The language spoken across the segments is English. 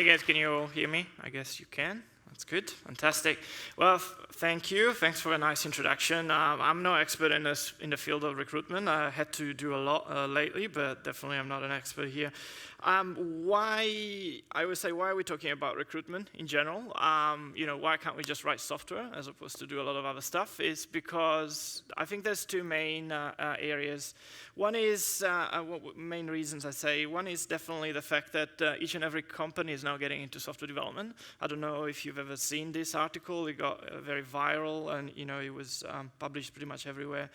Hey guys, can you all hear me? I guess you can. That's good. Fantastic. Well, thank you. Thanks for a nice introduction. I'm no expert in the field of recruitment. I had to do a lot lately, but definitely I'm not an expert here. Why are we talking about recruitment in general? Why can't we just write software as opposed to do a lot of other stuff? Is because I think there's two main areas. One is, main reasons I say, one is definitely the fact that each and every company is now getting into software development. I don't know if you've ever seen this article. It got very viral, and it was published pretty much everywhere.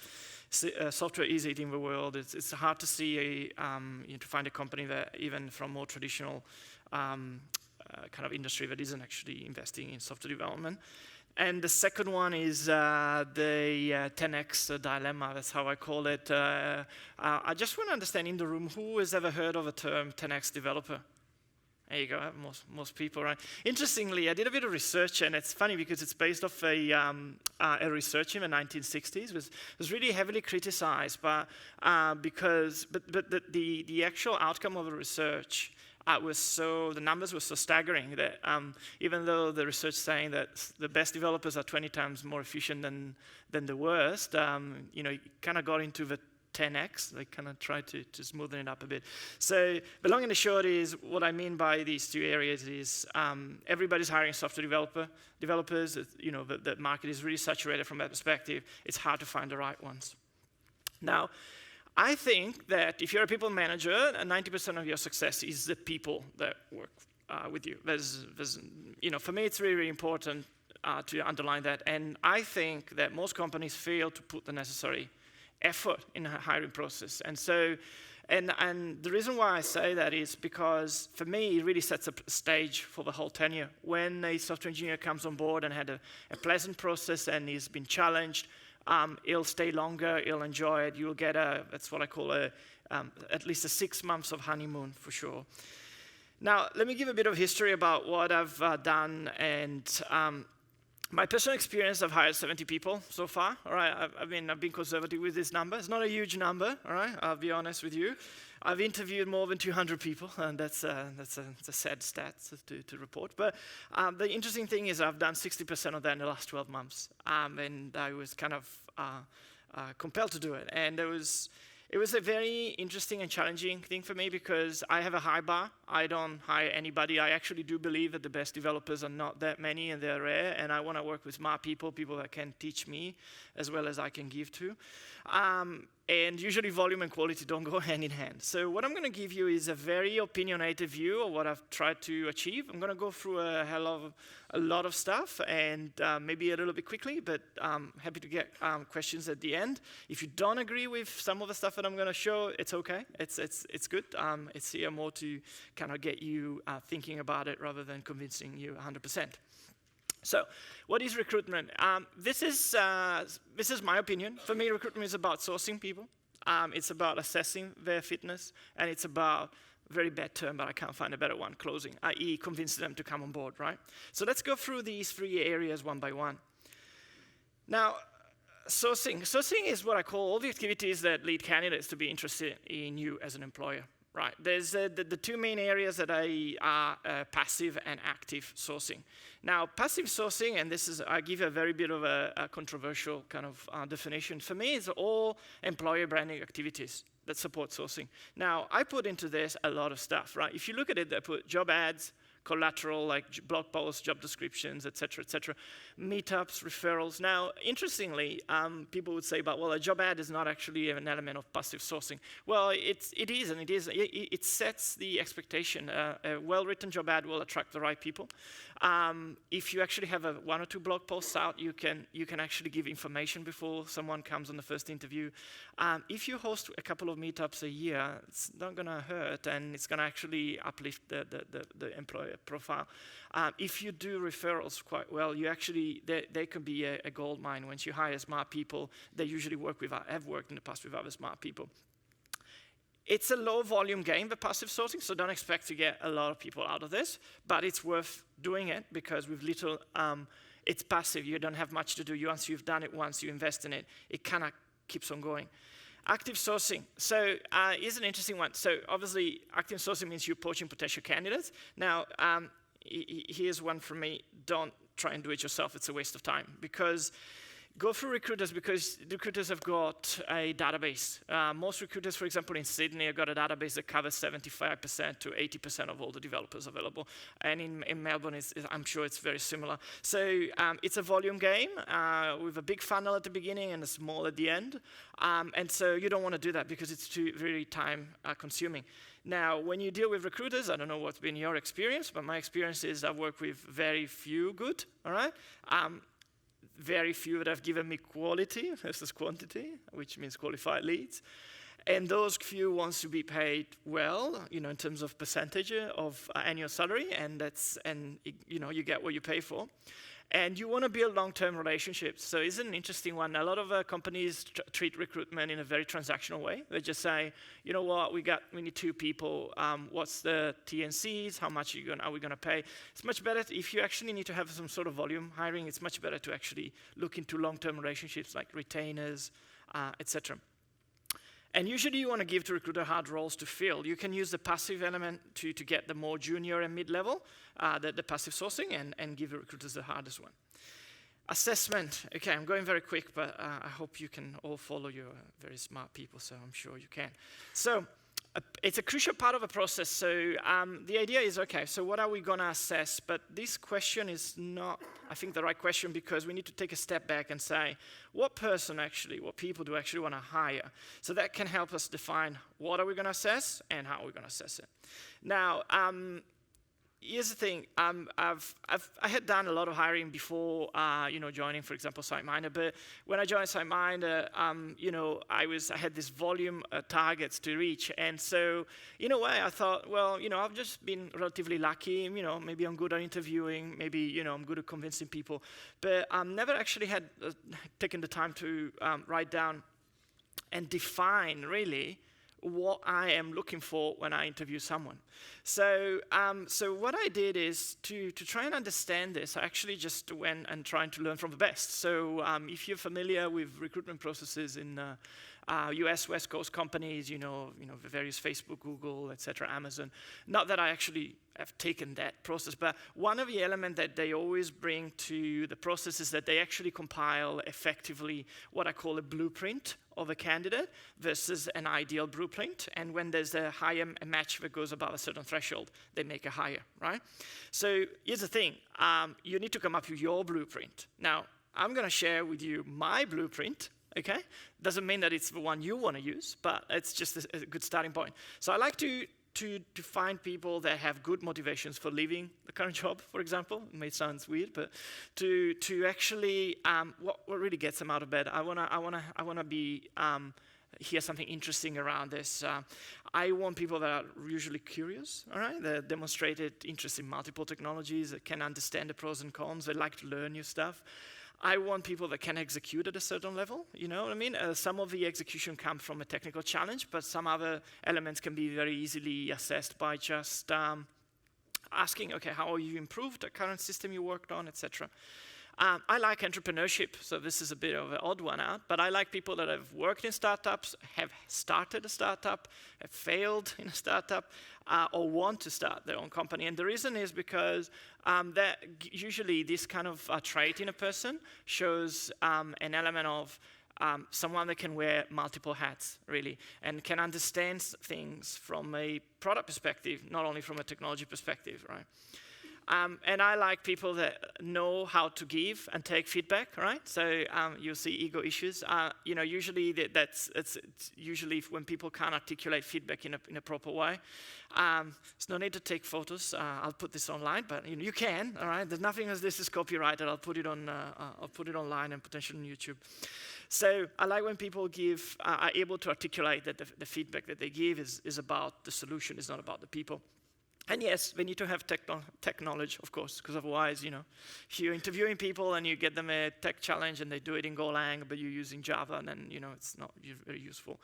Software is eating the world. It's hard to see to find a company that even from more traditional kind of industry that isn't actually investing in software development. And the second one is the 10x dilemma. That's how I call it. I just want to understand in the room, who has ever heard of the term 10x developer? There you go, most people, right? Interestingly, I did a bit of research, and it's funny because it's based off a research in the 1960s. It was really heavily criticized, but the actual outcome of the research the numbers were so staggering that even though the research saying that the best developers are 20 times more efficient than the worst, it kind of got into the 10x. They kind of tried to smoothen it up a bit. So the long and the short is, what I mean by these two areas is everybody's hiring software developers. The market is really saturated from that perspective. It's hard to find the right ones. Now, I think that if you're a people manager, 90% of your success is the people that work with you. For me, it's really, really important to underline that. And I think that most companies fail to put the necessary effort in the hiring process. And so, and the reason why I say that is because, for me, it really sets a stage for the whole tenure. When a software engineer comes on board and had a pleasant process and he's been challenged, he'll stay longer, he'll enjoy it. You'll get that's what I call at least a 6 months of honeymoon for sure. Now, let me give a bit of history about what I've done, and my personal experience. I've hired 70 people so far. All right, I've been conservative with this number. It's not a huge number. All right, I'll be honest with you. I've interviewed more than 200 people, and that's a sad stat to report. But the interesting thing is I've done 60% of that in the last 12 months, and I was kind of compelled to do it. And it was a very interesting and challenging thing for me because I have a high bar. I don't hire anybody. I actually do believe that the best developers are not that many, and they're rare, and I want to work with smart people that can teach me as well as I can give to. And usually volume and quality don't go hand in hand. So what I'm going to give you is a very opinionated view of what I've tried to achieve. I'm going to go through a lot of stuff, and maybe a little bit quickly, but I'm happy to get questions at the end. If you don't agree with some of the stuff that I'm going to show, it's okay. It's good. It's here more to kind of get you thinking about it rather than convincing you 100%. So, what is recruitment? This is my opinion. For me, recruitment is about sourcing people. It's about assessing their fitness, and it's about, very bad term, but I can't find a better one, closing, i.e. convincing them to come on board, right? So let's go through these 3 areas one by one. Now, sourcing. Sourcing is what I call all the activities that lead candidates to be interested in you as an employer. Right, there's the 2 main areas that are passive and active sourcing. Now, passive sourcing, and I give a very bit of a controversial kind of definition. For me, it's all employer branding activities that support sourcing. Now, I put into this a lot of stuff, right? If you look at it, I put job ads, collateral like blog posts, job descriptions, etc., meetups, referrals. Now, interestingly, people would say, "But well, a job ad is not actually an element of passive sourcing." Well, it is, and it is. It sets the expectation. A well-written job ad will attract the right people. If you actually have 1 or 2 blog posts out, you can actually give information before someone comes on the first interview. If you host a couple of meetups a year, it's not going to hurt, and it's going to actually uplift the employer profile. If you do referrals quite well, they can be a gold mine. Once you hire smart people, they usually have worked in the past with other smart people. It's a low volume game, the passive sourcing, so don't expect to get a lot of people out of this, but it's worth doing it because with little, it's passive. You don't have much to do. Once you've done it once, you invest in it, it kind of keeps on going. Active sourcing. So here's an interesting one. So obviously, active sourcing means you're poaching potential candidates. Now, here's one from me. Don't try and do it yourself. It's a waste of time. Because go through recruiters, because recruiters have got a database. Most recruiters, for example, in Sydney, have got a database that covers 75% to 80% of all the developers available. And in Melbourne, I'm sure it's very similar. So it's a volume game with a big funnel at the beginning and a small at the end. And so you don't want to do that because it's too very time consuming. Now, when you deal with recruiters, I don't know what's been your experience, but my experience is I've worked with very few good, all right? Very few that have given me quality versus quantity, which means qualified leads. And those few wants to be paid well, in terms of percentage of annual salary, and you get what you pay for. And you want to build long-term relationships. So it's an interesting one. A lot of companies treat recruitment in a very transactional way. They just say, you know what, we need 2 people. What's the T&Cs? How much are we going to pay? It's much better if you actually need to have some sort of volume hiring. It's much better to actually look into long-term relationships like retainers, etc. And usually you want to give to recruiter hard roles to fill. You can use the passive element to get the more junior and mid-level, the passive sourcing, and give the recruiters the hardest one. Assessment. Okay, I'm going very quick, but I hope you can all follow. You're very smart people, so I'm sure you can. So it's a crucial part of the process. So the idea is, okay, so what are we going to assess? But this question is not, I think, the right question, because we need to take a step back and say, what people do actually want to hire? So that can help us define what are we going to assess and how are we going to assess it. Now, here's the thing. I had done a lot of hiring before, joining, for example, SiteMinder. But when I joined SiteMinder, I had this volume targets to reach, and so in a way, I thought, well, I've just been relatively lucky. Maybe I'm good at interviewing. Maybe I'm good at convincing people. But never actually had taken the time to write down and define really what I am looking for when I interview someone. So what I did is to try and understand this, I actually just went and tried to learn from the best. So if you're familiar with recruitment processes in US West Coast companies, the various Facebook, Google, etc., Amazon. Not that I actually have taken that process, but one of the elements that they always bring to the process is that they actually compile effectively what I call a blueprint of a candidate versus an ideal blueprint. And when there's a higher match that goes above a certain threshold, they make a higher, right? So here's the thing. You need to come up with your blueprint. Now, I'm going to share with you my blueprint. Okay? Doesn't mean that it's the one you want to use, but it's just a good starting point. So I like to find people that have good motivations for leaving the current job, for example. It may sound weird, but to actually what really gets them out of bed. I wanna be hear something interesting around this. I want people that are usually curious, all right? That demonstrated interest in multiple technologies, that can understand the pros and cons, they like to learn new stuff. I want people that can execute at a certain level, you know what I mean? Some of the execution comes from a technical challenge, but some other elements can be very easily assessed by just asking, okay, how you improved the current system you worked on, etc. I like entrepreneurship, so this is a bit of an odd one out, but I like people that have worked in startups, have started a startup, have failed in a startup, or want to start their own company. And the reason is because that usually this kind of trait in a person shows an element of someone that can wear multiple hats, really, and can understand things from a product perspective, not only from a technology perspective, right? And I like people that know how to give and take feedback, right? So you'll see ego issues. Usually it's usually when people can't articulate feedback in a proper way. There's no need to take photos. I'll put this online, but you can, all right? There's nothing as this is copyrighted. I'll put it online and potentially on YouTube. So I like when people are able to articulate that the feedback that they give is about the solution, is not about the people. And yes, they need to have tech knowledge, of course, because otherwise, if you're interviewing people and you get them a tech challenge and they do it in Golang, but you're using Java, then, it's not very useful.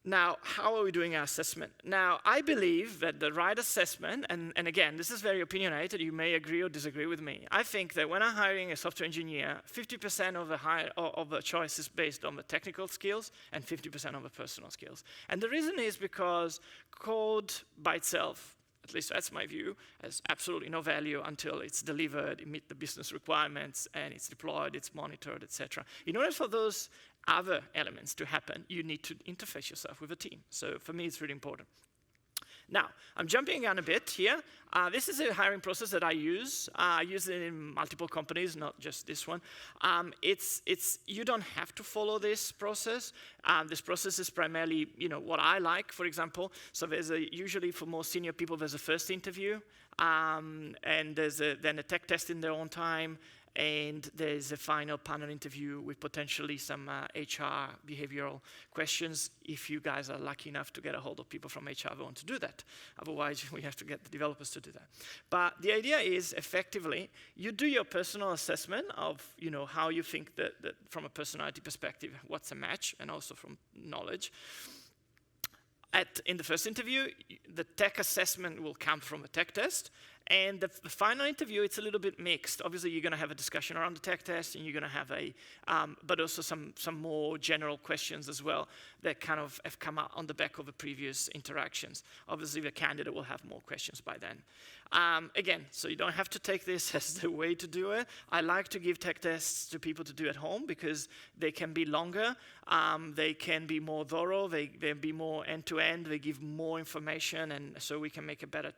Now, how are we doing our assessment? Now, I believe that the right assessment, and again, this is very opinionated, you may agree or disagree with me. I think that when I'm hiring a software engineer, 50% of the choice is based on the technical skills and 50% on the personal skills. And the reason is because code by itself, at least that's my view, has absolutely no value until it's delivered, it meets the business requirements, and it's deployed, it's monitored, etc. In order for those other elements to happen, you need to interface yourself with a team. So for me, it's really important. Now, I'm jumping on a bit here. This is a hiring process that I use. I use it in multiple companies, not just this one. You don't have to follow this process. This process is primarily, what I like, for example. So there's usually for more senior people, there's a first interview, and there's then a tech test in their own time, and there's a final panel interview with potentially some HR behavioral questions if you guys are lucky enough to get a hold of people from HR who want to do that. Otherwise, we have to get the developers to do that. But the idea is, effectively, you do your personal assessment of how you think that from a personality perspective, what's a match, and also from knowledge. In the first interview, the tech assessment will come from a tech test. And the final interview, it's a little bit mixed. Obviously, you're going to have a discussion around the tech test, and you're going to have but also some more general questions as well that kind of have come out on the back of the previous interactions. Obviously, the candidate will have more questions by then. Again, so you don't have to take this as the way to do it. I like to give tech tests to people to do at home because they can be longer, they can be more thorough, they be more end-to-end, they give more information, and so we can make a better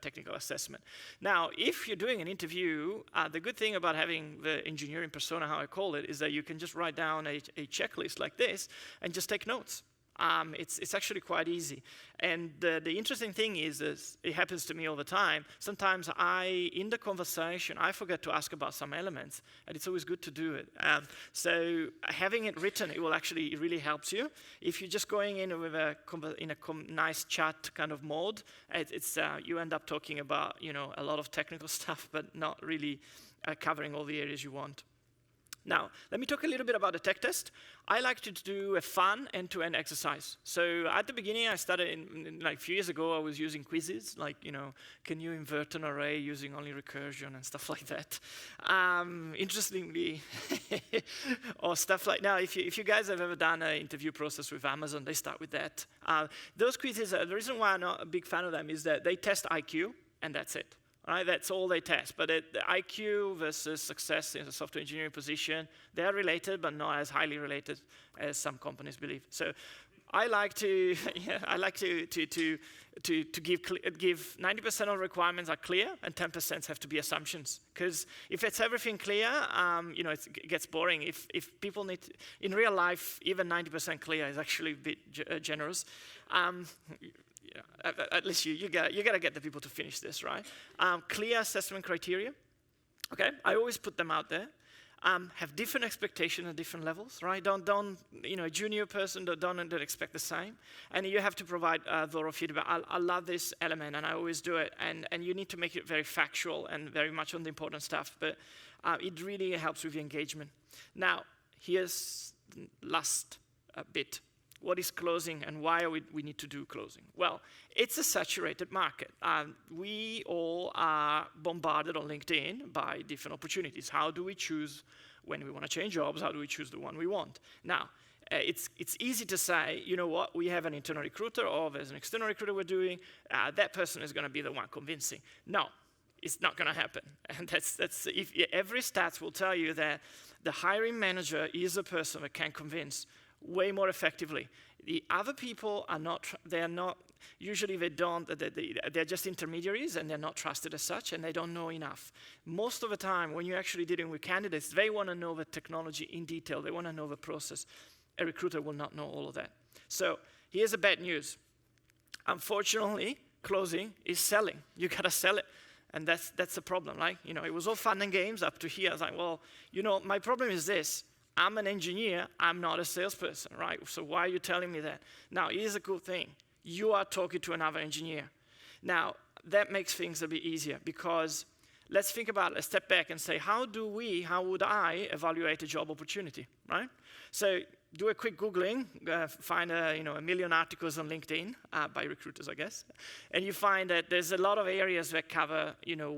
technical assessment. Now, if you're doing an interview, the good thing about having the engineering persona, how I call it, is that you can just write down a checklist like this and just take notes. It's actually quite easy. And the interesting thing is it happens to me all the time. Sometimes in the conversation, I forget to ask about some elements, and it's always good to do it. So having it written, it really helps you. If you're just going in with in a nice chat kind of mode, you end up talking about a lot of technical stuff, but not really covering all the areas you want. Now, let me talk a little bit about the tech test. I like to do a fun end-to-end exercise. So at the beginning, I started like a few years ago, I was using quizzes, like, can you invert an array using only recursion and stuff like that. Interestingly, or stuff like, now, if you guys have ever done an interview process with Amazon, they start with that. Those quizzes, the reason why I'm not a big fan of them is that they test IQ, and that's it. Right, that's all they test. But the IQ versus success in a software engineering position, they are related, but not as highly related as some companies believe. So I like to give 90% of requirements are clear and 10% have to be assumptions. Because if it's everything clear, it gets boring. If people need in real life, even 90% clear is actually a bit generous. At least you got to get the people to finish this, right? Clear assessment criteria. Okay, I always put them out there. Have different expectations at different levels, right? Don't a junior person don't expect the same, and you have to provide thorough feedback. I love this element, and I always do it. And you need to make it very factual and very much on the important stuff. But it really helps with the engagement. Now, here's the last bit. What is closing, and why we need to do closing? Well, it's a saturated market. We all are bombarded on LinkedIn by different opportunities. How do we choose when we want to change jobs? How do we choose the one we want? Now, it's easy to say, you know what, we have an internal recruiter, or there's an external recruiter we're doing. That person is going to be the one convincing. No, it's not going to happen. And that's if every stats will tell you that the hiring manager is a person that can convince way more effectively. The other people are not, usually they're just intermediaries and they're not trusted as such, and they don't know enough. Most of the time, when you're actually dealing with candidates, they want to know the technology in detail. They want to know the process. A recruiter will not know all of that. So here's the bad news. Unfortunately, closing is selling. You got to sell it. And that's the problem, right? It was all fun and games up to here. I was like, well, my problem is this. I'm an engineer, I'm not a salesperson, right? So why are you telling me that? Now, here's a cool thing. You are talking to another engineer. Now, that makes things a bit easier because let's think about it, let's step back and say, how would I evaluate a job opportunity, right? So do a quick Googling, find a million articles on LinkedIn by recruiters, I guess, and you find that there's a lot of areas that cover,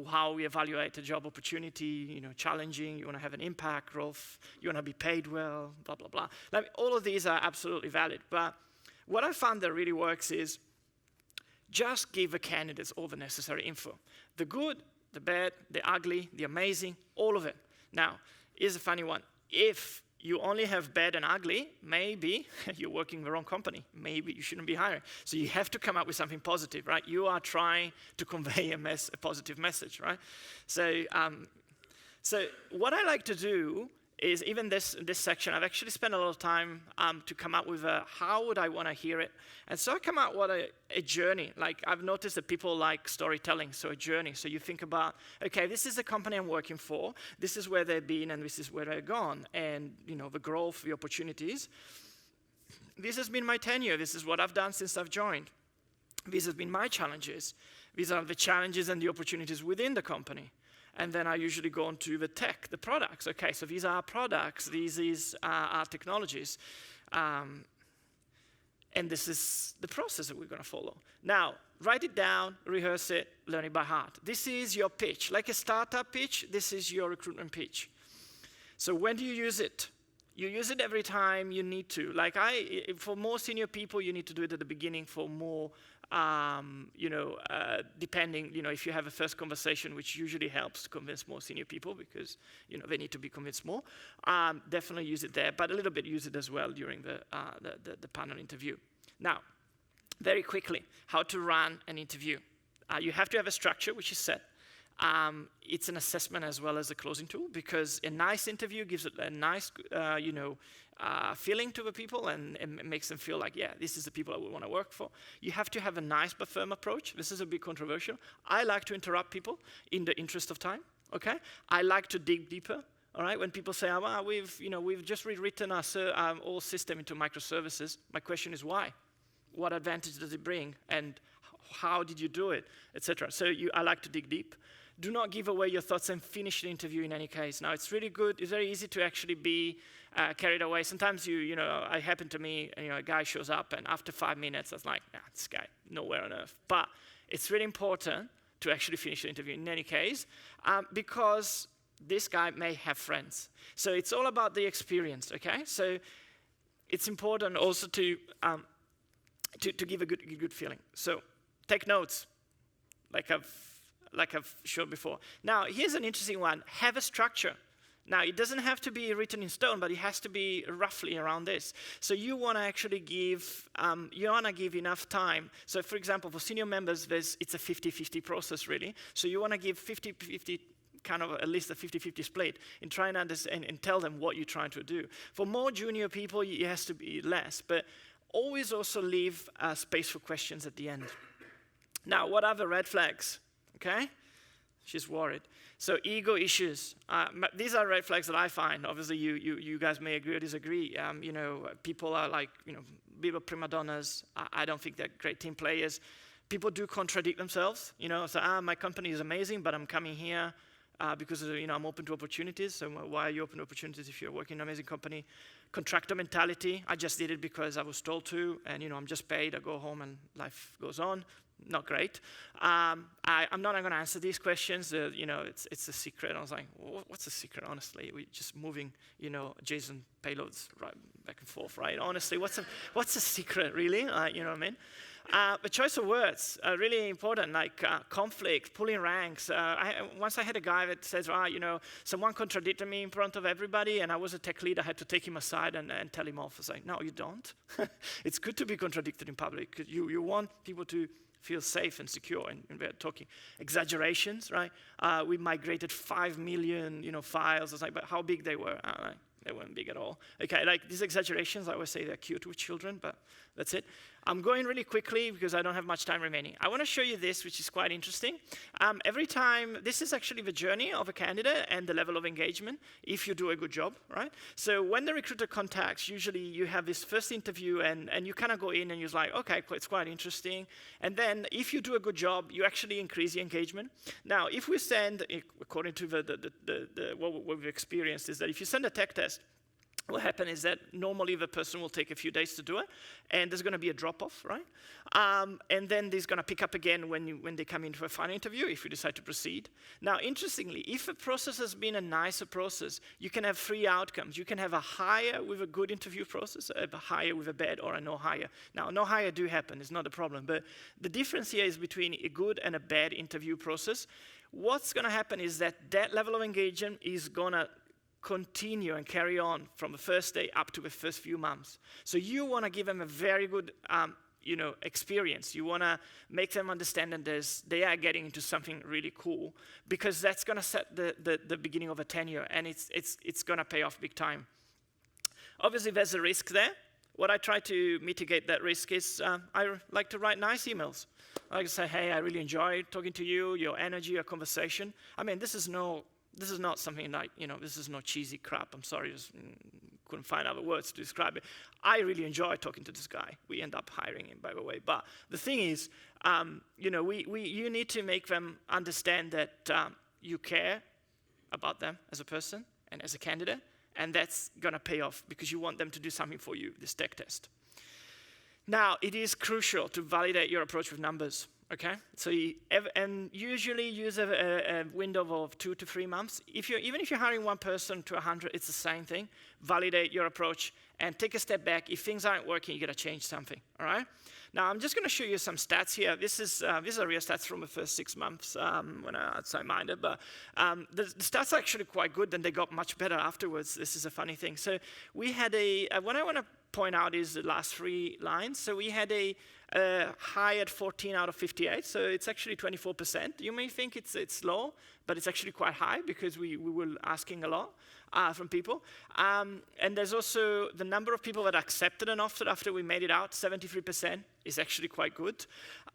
how we evaluate a job opportunity, challenging, you want to have an impact, growth, you want to be paid well, blah, blah, blah. Like, all of these are absolutely valid, but what I found that really works is just give the candidates all the necessary info. The good, the bad, the ugly, the amazing, all of it. Now, here's a funny one. If you only have bad and ugly, maybe you're working in the wrong company. Maybe you shouldn't be hiring. So you have to come up with something positive, right? You are trying to convey a positive message, right? So what I like to do is, even this section, I've actually spent a lot of time to come up with how would I want to hear it. And so I come out with a journey. Like, I've noticed that people like storytelling, so a journey. So you think about, okay, this is the company I'm working for, this is where they've been, and this is where they've gone, and the growth, the opportunities. This has been my tenure, this is what I've done since I've joined. These have been my challenges. These are the challenges and the opportunities within the company. And then I usually go on to the tech, the products. Okay, so these are our products, these are our technologies. And this is the process that we're going to follow. Now, write it down, rehearse it, learn it by heart. This is your pitch. Like a startup pitch, this is your recruitment pitch. So when do you use it? You use it every time you need to. Like, for more senior people, you need to do it at the beginning. For more, depending, if you have a first conversation, which usually helps to convince more senior people because, they need to be convinced more. Definitely use it there, but a little bit use it as well during the panel interview. Now, very quickly, how to run an interview. You have to have a structure, which is set. It's an assessment as well as a closing tool, because a nice interview gives it a nice, feeling to the people, and it makes them feel like, yeah, this is the people I would want to work for. You have to have a nice but firm approach. This is a bit controversial. I like to interrupt people in the interest of time, okay? I like to dig deeper, all right? When people say, we've just rewritten our whole system into microservices, my question is why? What advantage does it bring? And how did you do it, etc. So I like to dig deep. Do not give away your thoughts and finish the interview in any case. Now, it's really good. It's very easy to actually be carried away. Sometimes it happened to me, a guy shows up, and after 5 minutes, I was like, nah, this guy, nowhere on earth. But it's really important to actually finish the interview in any case, because this guy may have friends. So it's all about the experience, okay? So it's important also to give a good feeling. So take notes, like I've showed before. Now, here's an interesting one. Have a structure. Now, it doesn't have to be written in stone, but it has to be roughly around this. So you want to actually give enough time. So, for example, for senior members, it's a 50-50 process, really. So you want to give 50-50, kind of at least a 50-50 split, and try and understand and tell them what you're trying to do. For more junior people, it has to be less, but always also leave space for questions at the end. Now, what are the red flags? Okay? She's worried. So ego issues. These are red flags that I find. Obviously, you guys may agree or disagree. People are like, bit of prima donnas. I don't think they're great team players. People do contradict themselves. So my company is amazing, but I'm coming here because I'm open to opportunities. So why are you open to opportunities if you're working in an amazing company? Contractor mentality. I just did it because I was told to, and I'm just paid. I go home and life goes on. Not great. I'm not going to answer these questions. It's a secret. I was like, what's a secret? Honestly, we're just moving, JSON payloads right back and forth, right? Honestly, what's a secret, really? You know what I mean? The choice of words are really important, like conflict, pulling ranks. Once I had a guy that says, someone contradicted me in front of everybody, and I was a tech lead. I had to take him aside and tell him off. I was like, no, you don't. It's good to be contradicted in public. You want people to feel safe and secure, and we're talking exaggerations, right? We migrated 5 million, files. I was like, but how big they were? They weren't big at all. Okay, like these exaggerations, I always say they're cute with children, but that's it. I'm going really quickly because I don't have much time remaining. I want to show you this, which is quite interesting. Every time, this is actually the journey of a candidate and the level of engagement, if you do a good job, right? So when the recruiter contacts, usually you have this first interview and you kind of go in and you're like, okay, it's quite interesting. And then if you do a good job, you actually increase the engagement. Now, if we send, according to what we've experienced, is that if you send a tech test, what happens is that normally the person will take a few days to do it, and there's going to be a drop-off, right? And then there's going to pick up again when they come into a final interview, if you decide to proceed. Now, interestingly, if a process has been a nicer process, you can have 3 outcomes. You can have a hire with a good interview process, a hire with a bad, or a no hire. Now, no hire do happen, it's not a problem, but the difference here is between a good and a bad interview process. What's going to happen is that level of engagement is going to continue and carry on from the first day up to the first few months. So you want to give them a very good experience. You want to make them understand that they are getting into something really cool, because that's going to set the beginning of a tenure, and it's going to pay off big time. Obviously, there's a risk there. What I try to mitigate that risk is I like to write nice emails. I like to say, hey, I really enjoyed talking to you, your energy, your conversation. I mean, this is not something like, this is not cheesy crap. I'm sorry, just couldn't find other words to describe it. I really enjoy talking to this guy. We end up hiring him, by the way. But the thing is, you need to make them understand that you care about them as a person and as a candidate, and that's going to pay off because you want them to do something for you, this tech test. Now, it is crucial to validate your approach with numbers. Okay, so usually use a window of 2 to 3 months. Even if you're hiring one person to 100, it's the same thing. Validate your approach and take a step back. If things aren't working, you got to change something. All right. Now I'm just going to show you some stats here. These are real stats from the first 6 months when I outside-minded, but the stats are actually quite good, and they got much better afterwards. This is a funny thing. So we had what I want to point out is the last 3 lines. So we had a high at 14 out of 58, so it's actually 24%. You may think it's low, but it's actually quite high because we were asking a lot from people. And there's also the number of people that accepted an offer after we made it out, 73%, is actually quite good.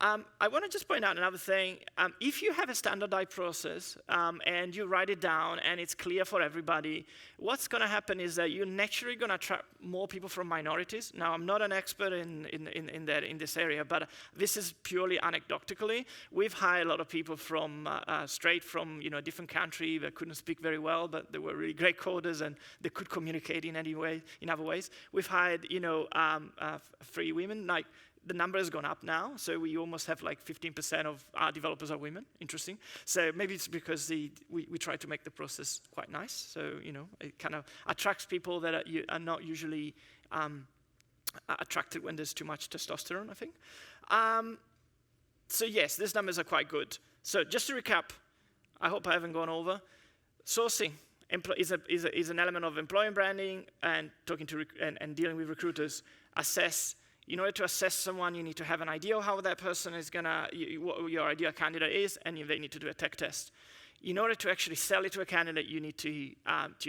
I want to just point out another thing. If you have a standardized process and you write it down and it's clear for everybody, what's going to happen is that you're naturally going to attract more people from minorities. Now, I'm not an expert in this area, but this is purely anecdotally. We've hired a lot of people from straight from a different country that couldn't speak very well, but they were really great coders and they could communicate in other ways. We've hired 3 women. Like, the number has gone up now, so we almost have like 15% of our developers are women. Interesting. So maybe it's because we try to make the process quite nice. So it kind of attracts people that are not usually attracted when there's too much testosterone, I think. So yes, these numbers are quite good. So just to recap, I hope I haven't gone over. Sourcing is an element of employer branding and talking to and dealing with recruiters. In order to assess someone, you need to have an idea of how that person is what your ideal candidate is, and they need to do a tech test. In order to actually sell it to a candidate, you need to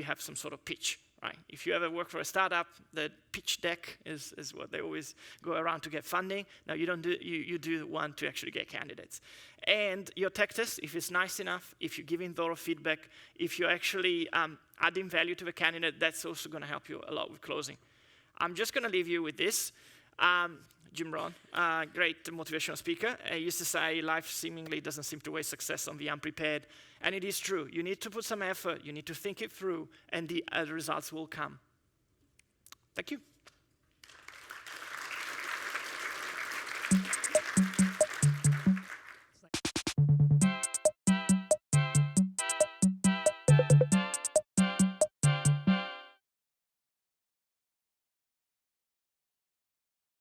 have some sort of pitch, right? If you ever work for a startup, the pitch deck is what they always go around to get funding. Now, you do one to actually get candidates. And your tech test, if it's nice enough, if you're giving thorough feedback, if you're actually adding value to the candidate, that's also going to help you a lot with closing. I'm just going to leave you with this. Jim Rohn, great motivational speaker, used to say life seemingly doesn't seem to waste success on the unprepared. And it is true. You need to put some effort. You need to think it through, and the results will come. Thank you.